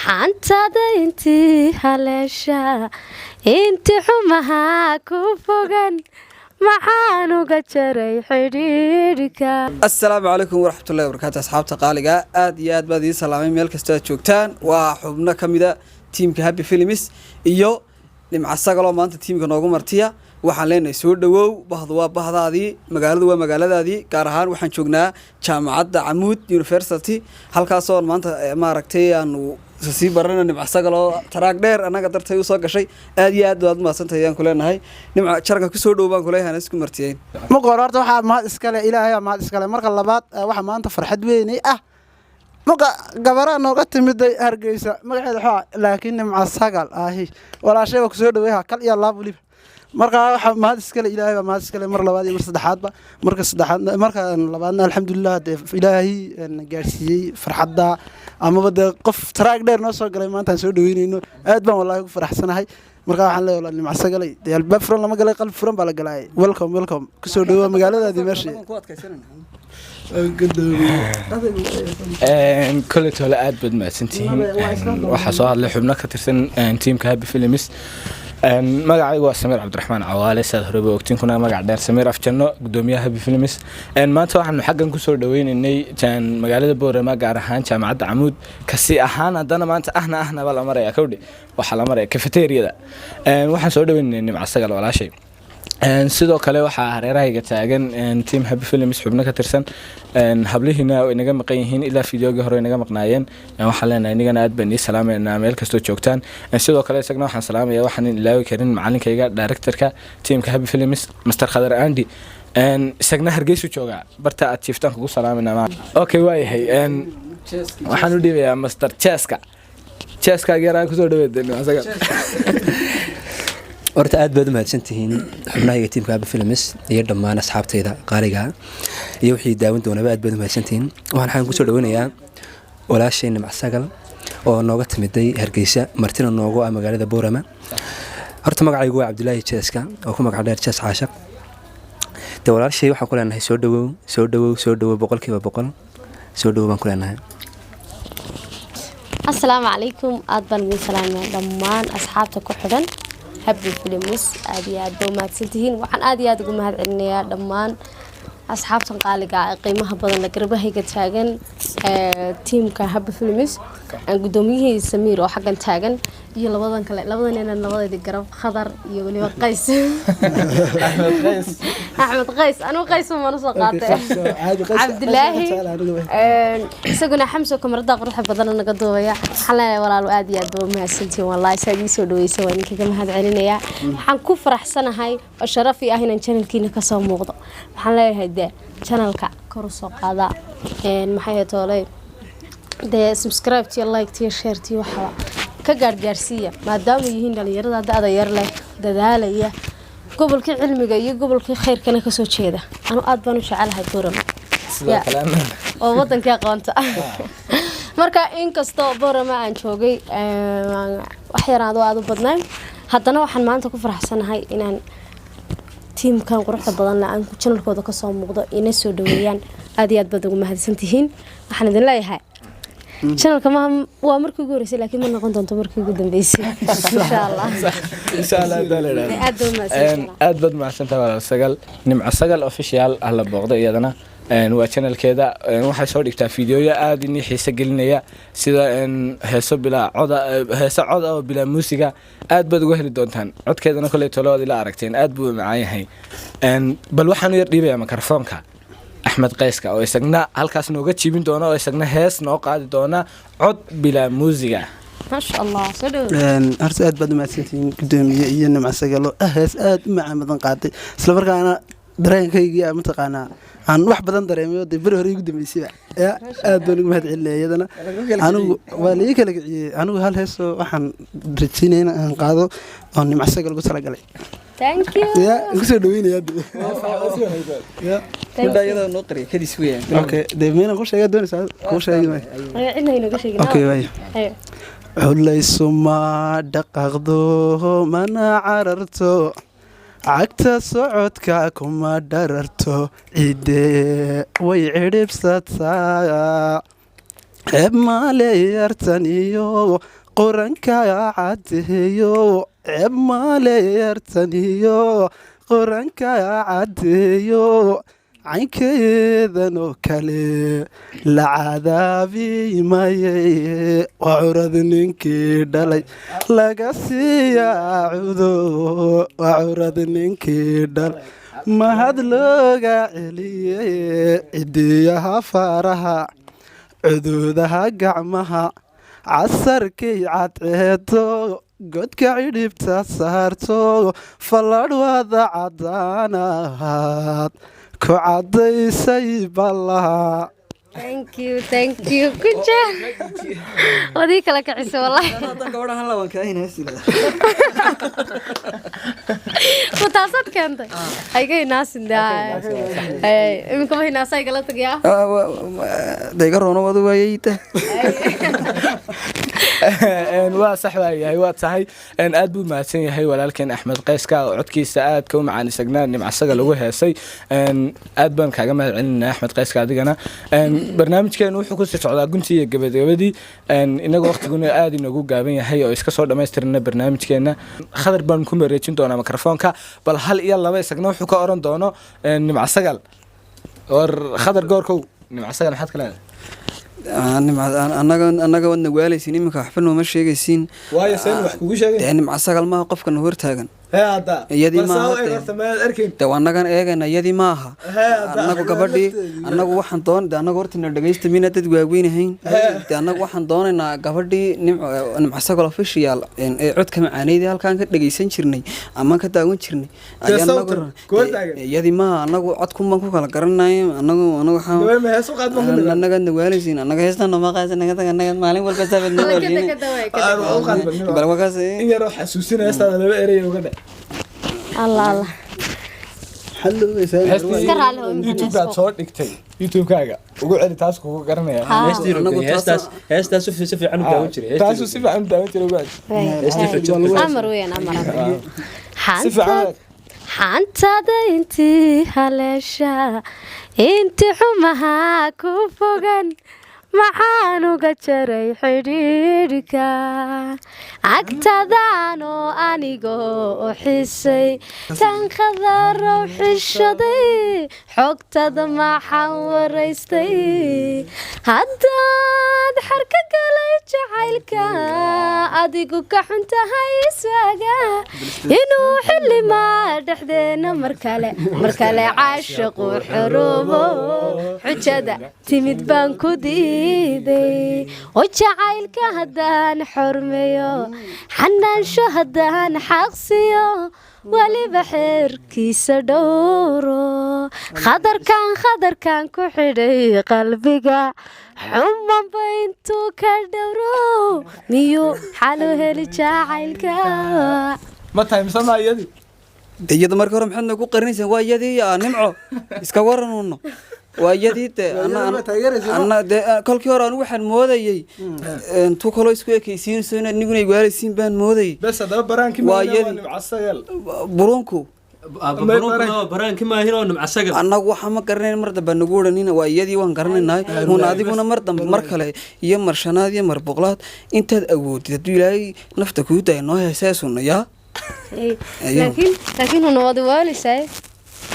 xantada intii haleesha inti xumaha ku fogan maxaan uga jaray xidhiidhka. assalaamu calaykum waraxmatullahi wabarakaatu asxaabta qaaliga aad iyo aad baad ii salaamay meel kasta aad joogtaan waa xubno ka mida tiimka Happy Films iyo nimca sagaloo maanta tiimka noogu martiya waxaan leenahay soo dhawow bahdu waa bahdaadii magaaladu waa magaaladaadii gaar ahaan waxaan joognaa jaamacadda Amuud University halkaas oo maanta maaragtay aanu sii barana nimca sagaloo taraag dheer anaga dartay u soo gashay aad iyo aad baad maasantahay aan ku leenahay nimca jaranka ku soo dhawaan ku leeyahay isku martiyeen ma qorarto waxa maad iskale ilaahay maad iskale marka labaad waxa maanta farxad weyn ah marka gabara nooga timiday Hargeysa magaceeda waxa laakiin nimca sagal ahi walaashay ku soo dhaweeyaa kal iyo laab waliba marka waxa maad iskale ilaahay maad iskale mar labaad iyo mar saddexaadba marka labaadna alxamdulillah ilaahay gaarsiiyay farxadda ama bada qof taraag dheer noo soo galay maanta soo dhaweynayno aad baan wallahi ugu faraxsanahay marka waxaan leeyahay nimca sagalay albaab furan lama galay qalb furan baa la galay welcome ku soo dhawaad magaaladaadii meesha كل تولاد بد ما سنتين وحصاد لحبنا كترسن تيم كهابي فيلمس magacay waa Samir Cabdiraxmaan Cawaale saad hore waqtiin kuna magac dheer Samir afjano gudoomiyaha Happy Films maanta waxaan xaggan ku soo dhaweynaynay jaan magaalada Boorama gaar ahaan jaamacadda Amuud kasi ahaan hadana maanta ahna bal maray akawdi waxa la maray cafeteria waxaan soo dhaweynaynay nimca sagal walaashay sidoo kale waxa hareerahayga taagan team Happy Films xubno ka tirsan hablihina oo inaga maqan yihiin ilaa fiidiyoga hore inaga maqnaayeen waxa leenahay inagana aad baan salaameynaa meel kasto joogtaan sidoo kale isagna waxaan salaamayaa waxaan ilaawi karin macallinkayga directorka teamka Happy Films Mr Khadar Andi isagna Hargeysa jooga barta aad jiiftaan kugu salaameynaa okay waayahay waxaan u dhiibayaa Mr Cheska gaaraan ku soo dhaweedeen asaga horta aad baad u mahadsantihiin xubnaha tiimka Happy Films iyo dhammaan asxaabtayda qaaliga iyo wixii daawan doonaba aad baad u mahadsantihiin waxaan ku soo dhaweynayaa walaashay nimca sagal oo nooga timiday Hargeysa martina noogu ah magaalada Boorama horta magacaygu waa Cabdullaahi Cheska oo ku magac dheer Ches Caashaq de walaashay waxaan ku leenahay soo dhawow boqolkiiba boqol soo dhawow baan ku leenahay assalaamu calaykum aad baan idin salaamay dhammaan asxaabta ku xidhan Happy Films aad iyo aad baad mahadsantihiin waxaan aad iyo aad ugu mahadcelinayaa dhammaan asxaabtan qaaliga ah qiimaha badan la garbahayga taagan teamka Happy Films aan gudoomiyihii Samir oo xaggan taagan iyo labadan labadii garab Khadar iyo waliba Qays Ahmed Qays anuu Qays ma soo qaatay Cabdillaahi isaguna Xamso kamarada quruxda badan naga doobaya xalay walaal aad iyo aad baad mahadsantihiin wallahi saadii soo dhaweysay waan kaga mahadcelinayaa waxaan ku faraxsanahay oo sharaf ii ah inaan channelkiina ka soo muuqdo waxaan leeyahay channelka kor u soo qaada maxay toolay subscribe to like to share to waxa ka gaarsiiya maadaama yihiin dhalinyarada da'da yar leh dadaalaya gobolka cilmiga iyo gobolka khayrkana ka soo jeeda anu aad baan u jecelahay Boorama sidoo kale oo wadanka aqoonta marka in kasto Boorama aan joogay wax yaraado aad u badnaan haddana waxaan maanta ku faraxsanahay inaan teamkan quruxda badan la aan channelkooda ka soo muuqdo ina soo dhaweeyaan aad iyo aad baad ugu mahadsantihiin waxaan idin leeyahay channelka ma waa markii ugu horeysay laakiin ma noqon doonto markii ugu dambeysay insha Allah aad baad mahadsantahay walaal sagal nimca sagal official la booqdo iyadana waa channelkeeda waxay soo dhigtaa fiidiyoya aad in xiiso gelinaya sida heeso cod oo bila muusiga aad baad uga heli doontaan codkeedana kale tolood ila aragteen aad buu macaan yahay bal waxaan yar dhiibayaa mikrofoonka Ahmed Qayska oo isagna halkaas nooga jibin doona oo isagna hees noo qaadi doona cod bila muusiga ما شاء الله سلام أرسل بعد ما سنتين قدامي يجينا مع سجلو أهس مع مدن قاطي سلفر كان درين كي متقانا عن واحد بدن دريمي ودي بره يقدم يسيع يا أدون مهد عليه يدنا أنا وليك لك أنا هالهس وحن درتينين قاضو أني مع سجل قصر قلي thank you يا قصر دوين يا يا كل يلا نقري كذي شوية أوكي ده مين أقول شيء دون ساعة أقول شيء ما عندنا هنا قول شيء أوكي باي حليسو ما دققدو mana cararto cagta socodka kuma dhararto ciide way ciribsataa ceeb maale yartaniyo qoranka cadeeyo ceeb maale yartaniyo qoranka cadeeyo caynkeedan oo kale la cadaabi maye waa curad ninkii dhalay laga siiyaa cudo waa curad ninkii dhalay mahad looga celiye cidiyaha faaraha cuduudaha gacmaha casarkay cadceedo godka cidhibta saarto falladh wada cadaanaad ku cadaysay ballaha thank you good job wadii kala kacisa wallahi gabadhan la waan ka inaysiga wataasad keentay ayga inaasindaa iminka ma inaasay kala tagaya dayga roono wada waayayta waa sax waayahay waa tahay aad buu mahadsan yahay walaalkeen axmed qayska oo codkiisa aadka u macaan isagnaa nimcasaga lagu heesay aad baan kaaga mahad celinaa axmed qayska adigana barnaamijkeenu wuxuu ku sii socdaa guntii iyo gabagabadii inaga waqtiguna aad inoogu gaaban yahay oo iska soo dhammaystirna barnaamijkeena khadar baan ku mareejin doonaa mikrofoonka bal hal iyo laba isagna wuxuu ka oran doono nimcasagal war khadar goorkow nimcasagal maxaad ka leedahay annaga wadna waalaysiin iminka waxba nooma sheegaysiin waayo seen wax kugu sheegay nimcasagal maaha qofkana hortaagan iyadii maaha annagan eegayna iyadii maaha annagu gabadhii annagu waxaan doon annagu hortina dhagaysta mina dad waaweynahayn annagu waxaan doonaynaa gabadhii nimcasagal official ee codka macaaneyda halkaan ka dhagaysan jirnay ama ka daawan jirnay iyadii maaha annagu codkunbaan ku kala garanay annagana waalaysiin annaga heestan maqaasa naga taga annaga maalin walba sabad in yaroo xasuusinaya heestaada laba erey uga dhe الله youtube baad soo dhigtay youtube-kaaga ugu celi taas kugu garanaya heestaas si fiican u daawan jiray taasu si fiican u daawan jiray أمر وين أمر حانتادا انتي هلاشا انتي حمها كوفوغان maxaan uga jaray xidhiidhka agtadaanoo anigoo xisay tan khadarow xishaday xogtada maxaan waraystay haddaad xarka galay jacaylka adigu ka xuntahay iswaaga inuu xilimaa dhexdeena mar kale caashaqu xoroobo xujada timid baan ku oo jacaylka haddaan xormeeyo xanaansho haddaan xaqsiyo weliba xeerkiisa dhowro khadarkan ku xidhay qalbiga xumanba intuu ka dhowro miyuu xalu heli jacaylka ma tahay misama iyadii iyada marka hore maxaad nagu qarinaysaan waa iyadii nimco iska waranuno waa iyadii kolkii hore anigu waxaan moodayey intuu kaloo isku ekaysiinayso inaad niguna waalaysiin baan moodayey bes haddaba baraankii burunku nimcasagal annagu waxaa ma garanayn mar dambe nagu odhanina waa iyadii waan garanaynahay un adiguna mar dambe mar kale iyo mar shanaad iyo mar boqolaad intaad awoodid hadduu ilaahay nafta kuu daya noo heeseesuna yaa laakiin huna wada waalaysaa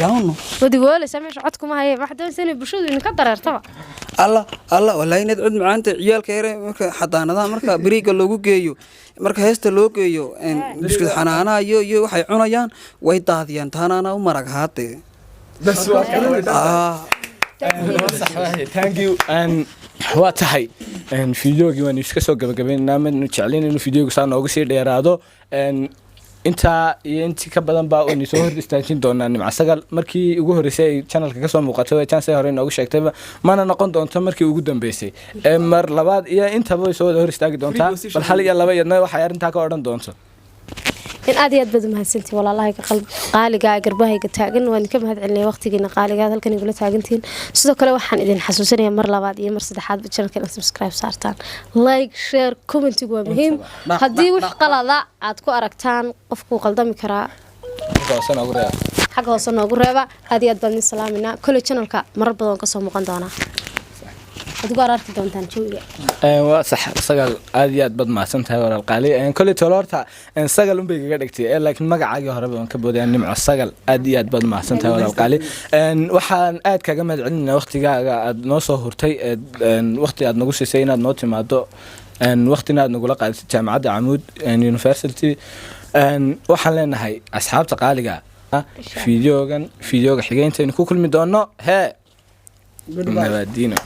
yaano wadi waalaysaa meesha codkuma haye waxaa doonaysaa inay bulshadu idinka dareertaba alla wallaahi inaad cod macaanta ciyaalka yare marka xadaanadaha marka beriiga loogu geeyo marka heesta loo geeyo biskud xanaanaha iyo waxay cunayaan way daadiyaan taanaana u marag haatee thank you waa tahay fideogii waan iska soo gabagabaynaa manu jeclayn inuu fideogu saa noogu sii dheeraado intaa iyo intii ka badan baa aynu soo hor istaajin doonaa nimcasagal markii ugu horreysay ay channelka ka soo muuqatay way chance hore noogu sheegtayba mana noqon doonto markii ugu dambeysay mar labaad iyo intaba way soo hor istaagi doontaa bal hal iyo laba iyadna waxay arrintaa ka odhan doonto in aad iyo aad baad mahadsantiin walaalahayga qaaliga garbahayga taagan waan ka mahad celinay waqtigiina qaaliga halkan igula taagantiin sidoo kale waxaan idin xasuusinayaa mar labaad iyo mar saddexaad channelka inaad subscribe saartaan like share comment waa muhiim haddii wax qalada aad ku aragtaan qofku qaldami karaa xagga hoose noogu reeba aad iyo aad baan idin salaaminaa kole channelka marar badan ka soo muuqan doonaa adigu ararti doontaan jawiga waa sax sagal aad iyo aad bad maasantahay walaal qaali kulli tolorta sagal un bay kaga dhigtay laakiin magacaagii hore baan ka boodayaan nimco sagal aad iyo aad bad maasantahay walaal qaali waxaan aad kaga mahadcelinaynaa waqtigaaga aad noo soo hurtay waqti aad nagu siisay inaad noo timaado waqtina aad nagula qaadisay jaamacadda Camuud University waxaan leenahay asxaabta qaaliga fiidiyooga xigeynta ku kulmi doono nabadino